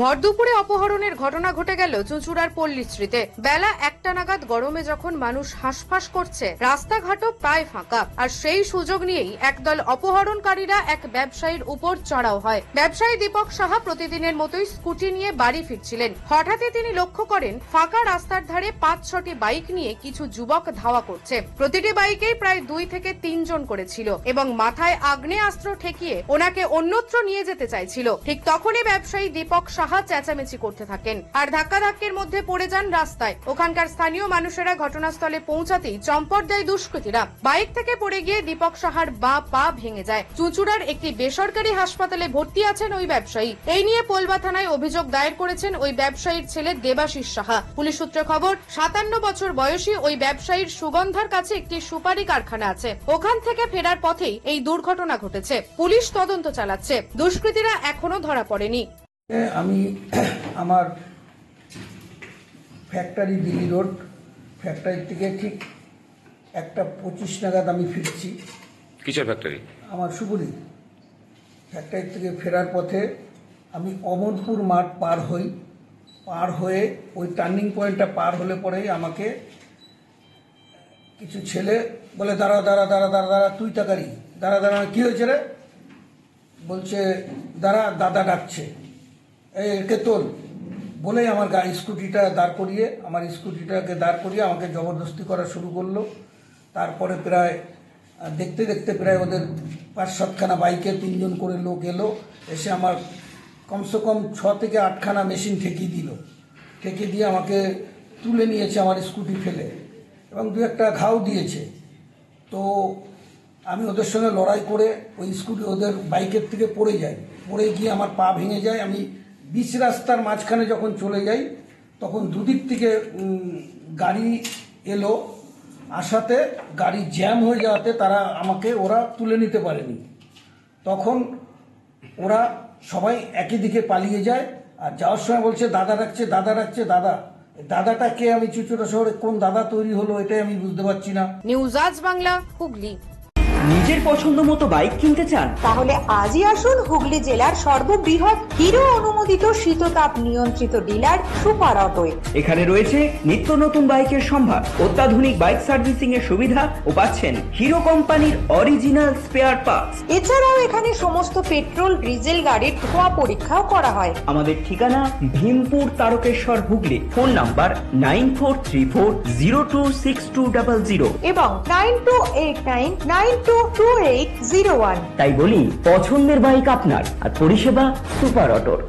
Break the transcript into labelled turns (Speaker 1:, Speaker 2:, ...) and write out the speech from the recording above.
Speaker 1: ভরদুপুরে অপহরণের ঘটনা ঘটে গেল চুঁচুড়ার পল্লীশ্রীতে। বেলা 1টা নাগাদ গরমে যখন মানুষ হাঁসফাঁস করছে, রাস্তাঘাটও প্রায় ফাঁকা, আর সেই সুযোগ নিয়েই একদল অপহরণকারীরা এক ব্যবসায়ীর উপর চড়াও হয়। ব্যবসায়ী দীপক সাহা প্রতিদিনের মতোই স্কুটি নিয়ে বাড়ি ফিরছিলেন। হঠাৎই তিনি লক্ষ্য করেন ফাঁকা রাস্তার ধারে 5-6টি বাইক নিয়ে কিছু যুবক ধাওয়া করছে। প্রতিটি বাইকেই প্রায় 2 থেকে 3 জন করে ছিল এবং মাথায় আগ্নেয়াস্ত্র ঠেকিয়ে ওনাকে অন্যত্র নিয়ে যেতে চাইছিল। ঠিক তখনই ব্যবসায়ী দীপক সাহা চেঁচামেচি করতে থাকেন আর ধাক্কাধাক্কির মধ্যে পড়ে যান রাস্তায়। ওখানকার স্থানীয় মানুষেরা ঘটনাস্থলে পৌঁছাতেই চম্পট দেয় দুষ্কৃতীরা। বাইক থেকে পড়ে গিয়ে দীপক সাহার বাঁ পা ভেঙে যায়। চুঁচুড়ার একটি বেসরকারি হাসপাতালে ভর্তি আছেন ওই ব্যবসায়ী। এই নিয়ে পোলবা থানায় অভিযোগ দায়ের করেছেন ওই ব্যবসায়ীর ছেলে দেবাশিস সাহা। পুলিশ সূত্রে খবর, 57 বছর বয়সী ওই ব্যবসায়ীর সুগন্ধার কাছে একটি সুপারি কারখানা আছে। ওখান থেকে ফেরার পথেই এই দুর্ঘটনা ঘটেছে। পুলিশ তদন্ত চালাচ্ছে। দুষ্কৃতীরা এখনো ধরা পড়েনি।
Speaker 2: আমি আমার ফ্যাক্টরি দিল্লি রোড ফ্যাক্টরি থেকে ঠিক 1:25 নাগাদ আমি ফিরছি।
Speaker 3: কিসের ফ্যাক্টরি?
Speaker 2: আমার সুপুরি ফ্যাক্টরি থেকে ফেরার পথে আমি অমরপুর মাঠ পার হয়ে ওই টার্নিং পয়েন্টটা পার হলে পরেই আমাকে কিছু ছেলে বলে, দাঁড়া দাঁড়া দাঁড়া দাঁড়া দাঁড়া, তুই তাকারি, দাঁড়া দাঁড়া, কী হয়েছে রে? বলছে দাঁড়া, দাদা ডাকছে, একে তোল। বলেই আমার স্কুটিটা দাঁড় করিয়ে আমাকে জবরদস্তি করা শুরু করলো। তারপরে প্রায় দেখতে দেখতে প্রায় ওদের 5-7খানা বাইকে 3 জন করে লোক এলো, এসে আমার কমসে কম 6 থেকে 8খানা মেশিন ঠেকিয়ে দিয়ে আমাকে তুলে নিয়েছে আমার স্কুটি ফেলে, এবং 2-1টা ঘাও দিয়েছে। তো আমি ওদের সঙ্গে লড়াই করে ওই স্কুটি ওদের বাইকের থেকে পড়ে গিয়ে আমার পা ভেঙে যায়। আমি 20 রাস্তার মাঝখানে যখন চলে যাই, তখন দুদিক থেকে গাড়ি এলো, আসাতে গাড়ি জ্যাম হয়ে যাওয়াতে ওরা তুলে নিতে পারেনি। তখন ওরা সবাই একই দিকে পালিয়ে যায়, আর যাওয়ার সময় বলছে দাদা ডাকছে, দাদা ডাকছে, দাদা। দাদাটা কে? আমি চুঁচুড়া শহরে কোন দাদা তৈরি হলো এটাই আমি বুঝতে পারছি না।
Speaker 1: নিউজ আজ বাংলা, হুগলি।
Speaker 4: নিজের পছন্দ মতো বাইক কিনতে চান?
Speaker 5: তাহলে আজই আসুন হুগলি জেলার সর্ববৃহৎ হিরো অনুমোদিত শীততাপ নিয়ন্ত্রিত ডিলার সুপার অটোয়।
Speaker 4: এখানে রয়েছে নিত্য নতুন বাইকের সম্ভার, অত্যাধুনিক বাইক সার্ভিসিং এর সুবিধা ও পাচ্ছেন হিরো কোম্পানির অরিজিনাল স্পেয়ার পার্টস।
Speaker 5: এছাড়াও এখানে সমস্ত পেট্রোল ডিজেল গাড়ির ধোঁয়া পরীক্ষাও করা হয়।
Speaker 4: আমাদের ঠিকানা ভীমপুর তারকেশ্বর, হুগলি। ফোন নাম্বার 9434026200
Speaker 5: এবং 9289922801।
Speaker 4: তাই বলি, পছন্দের বাইক আপনার আর পরিষেবা সুপার অটোর।